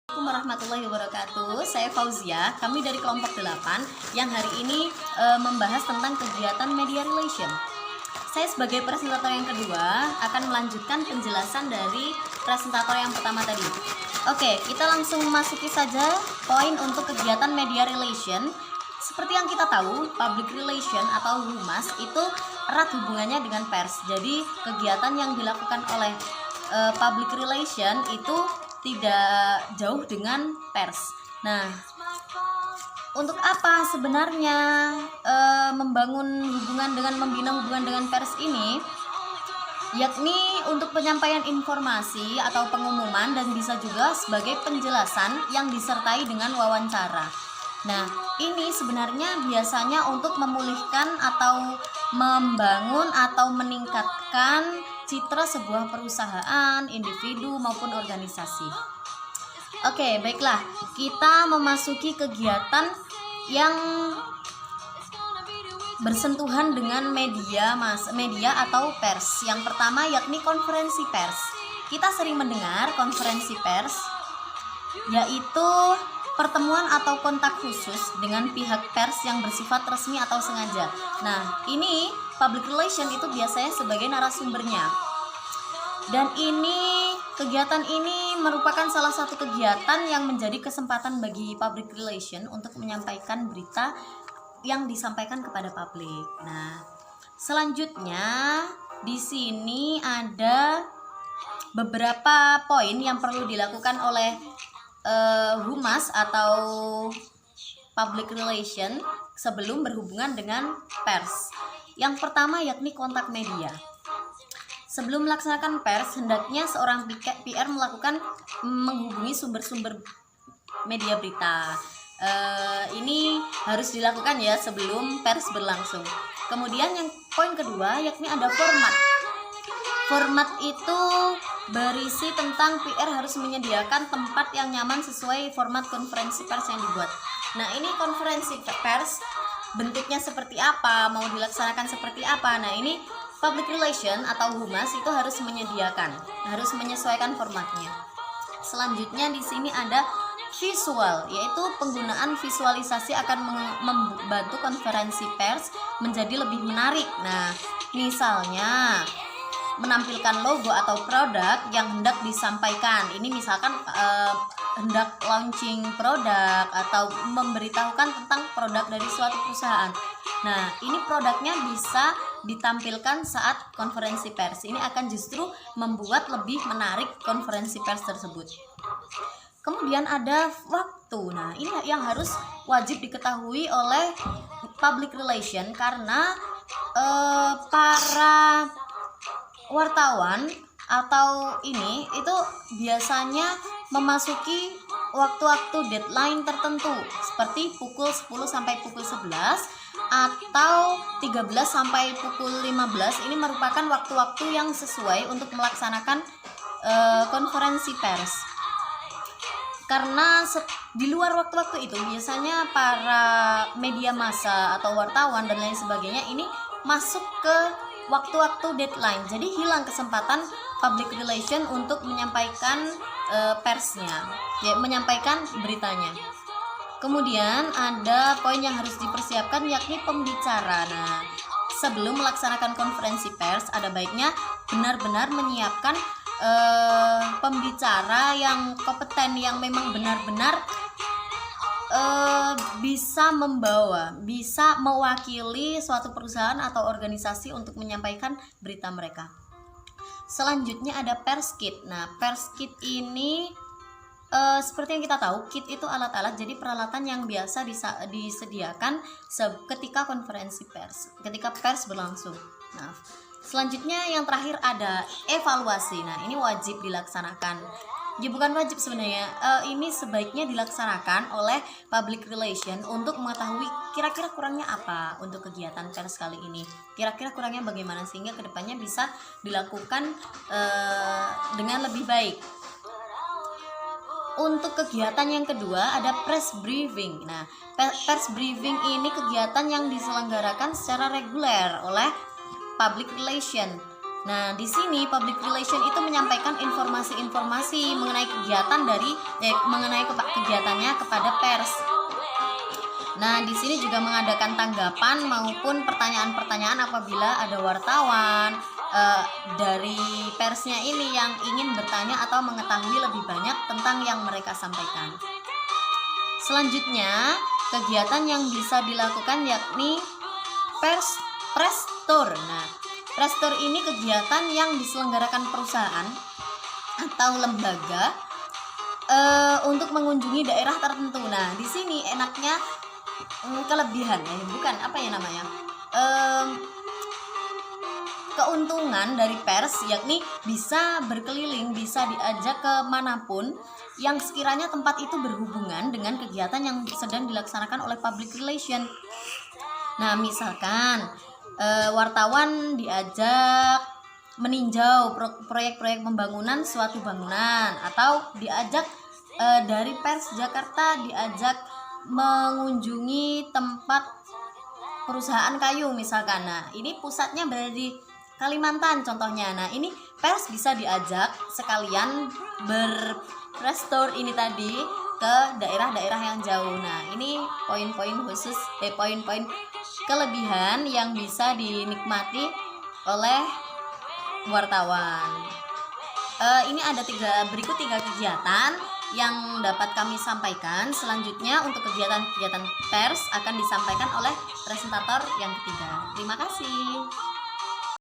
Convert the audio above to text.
Assalamualaikum warahmatullahi wabarakatuh. Saya Fauzia, kami dari kelompok 8 yang hari ini membahas tentang kegiatan media relation. Saya sebagai presentator yang kedua akan melanjutkan penjelasan dari presentator yang pertama tadi. Oke, kita langsung masuki saja poin untuk kegiatan media relation. Seperti yang kita tahu, public relation atau humas itu erat hubungannya dengan pers. Jadi kegiatan yang dilakukan oleh public relation itu tidak jauh dengan pers. Nah, untuk apa sebenarnya membangun hubungan dengan membina hubungan dengan pers ini? Yakni untuk penyampaian informasi atau pengumuman dan bisa juga sebagai penjelasan yang disertai dengan wawancara. Nah, ini sebenarnya biasanya untuk memulihkan atau membangun atau meningkatkan citra sebuah perusahaan, individu maupun organisasi. Oke, baiklah. Kita memasuki kegiatan yang bersentuhan dengan media atau pers. Yang pertama yakni konferensi pers. Kita sering mendengar konferensi pers, yaitu pertemuan atau kontak khusus dengan pihak pers yang bersifat resmi atau sengaja. Nah, ini public relation itu biasanya sebagai narasumbernya. Dan kegiatan ini merupakan salah satu kegiatan yang menjadi kesempatan bagi public relation untuk menyampaikan berita yang disampaikan kepada publik. Nah, selanjutnya di sini ada beberapa poin yang perlu dilakukan oleh humas atau public relation sebelum berhubungan dengan pers. Yang pertama yakni kontak media. Sebelum melaksanakan pers, hendaknya seorang PR menghubungi sumber-sumber media berita. Ini harus dilakukan ya sebelum pers berlangsung. Kemudian yang poin kedua yakni ada format. Format itu berisi tentang PR harus menyediakan tempat yang nyaman sesuai format konferensi pers yang dibuat. Nah, ini konferensi pers bentuknya seperti apa, mau dilaksanakan seperti apa. Nah, ini public relation atau humas itu harus menyediakan, harus menyesuaikan formatnya. Selanjutnya di sini ada visual, yaitu penggunaan visualisasi akan membantu konferensi pers menjadi lebih menarik. Nah, misalnya menampilkan logo atau produk yang hendak disampaikan. Ini misalkan hendak launching produk atau memberitahukan tentang produk dari suatu perusahaan. Nah, ini produknya bisa ditampilkan saat konferensi pers. Ini akan justru membuat lebih menarik konferensi pers tersebut. Kemudian ada waktu. Nah, ini yang harus wajib diketahui oleh public relation karena para wartawan atau itu biasanya memasuki waktu-waktu deadline tertentu seperti pukul 10 sampai pukul 11 atau 13 sampai pukul 15. Ini merupakan waktu-waktu yang sesuai untuk melaksanakan konferensi pers. Karena di luar waktu-waktu itu biasanya para media massa atau wartawan dan lain sebagainya ini masuk ke waktu-waktu deadline, jadi hilang kesempatan public relation untuk menyampaikan persnya, ya, menyampaikan beritanya. Kemudian ada poin yang harus dipersiapkan yakni pembicara. Nah, sebelum melaksanakan konferensi pers ada baiknya benar-benar menyiapkan pembicara yang kompeten, yang memang benar-benar bisa mewakili suatu perusahaan atau organisasi untuk menyampaikan berita mereka. Selanjutnya ada pers kit. Nah, pers kit ini seperti yang kita tahu, kit itu alat-alat, jadi peralatan yang biasa disediakan ketika konferensi pers, ketika pers berlangsung. Nah, selanjutnya yang terakhir ada evaluasi. Nah, ini wajib dilaksanakan. Ya, bukan wajib sebenarnya, ini sebaiknya dilaksanakan oleh public relation untuk mengetahui kira-kira kurangnya apa untuk kegiatan pers kali ini, kira-kira kurangnya bagaimana sehingga kedepannya bisa dilakukan dengan lebih baik. Untuk kegiatan yang kedua ada press briefing. Nah, press briefing ini kegiatan yang diselenggarakan secara reguler oleh public relation Nah, di sini public relation itu menyampaikan informasi-informasi mengenai kegiatannya kepada pers. Nah, di sini juga mengadakan tanggapan maupun pertanyaan-pertanyaan apabila ada wartawan dari persnya ini yang ingin bertanya atau mengetahui lebih banyak tentang yang mereka sampaikan. Selanjutnya, kegiatan yang bisa dilakukan yakni press tour. Nah, press tour ini kegiatan yang diselenggarakan perusahaan atau lembaga untuk mengunjungi daerah tertentu. Nah, di sini enaknya kelebihan bukan apa ya namanya, keuntungan dari pers yakni bisa berkeliling, bisa diajak ke manapun yang sekiranya tempat itu berhubungan dengan kegiatan yang sedang dilaksanakan oleh public relation. Nah, misalkan wartawan diajak meninjau proyek-proyek pembangunan suatu bangunan, atau diajak dari pers Jakarta diajak mengunjungi tempat perusahaan kayu misalkan. Nah, ini pusatnya berada di Kalimantan contohnya. Nah, ini pers bisa diajak sekalian berpress tour ini tadi ke daerah-daerah yang jauh. Nah, ini poin-poin khusus, poin-poin kelebihan yang bisa dinikmati oleh wartawan. Ini ada berikut tiga kegiatan yang dapat kami sampaikan. Selanjutnya untuk kegiatan-kegiatan pers akan disampaikan oleh presentator yang ketiga. Terima kasih.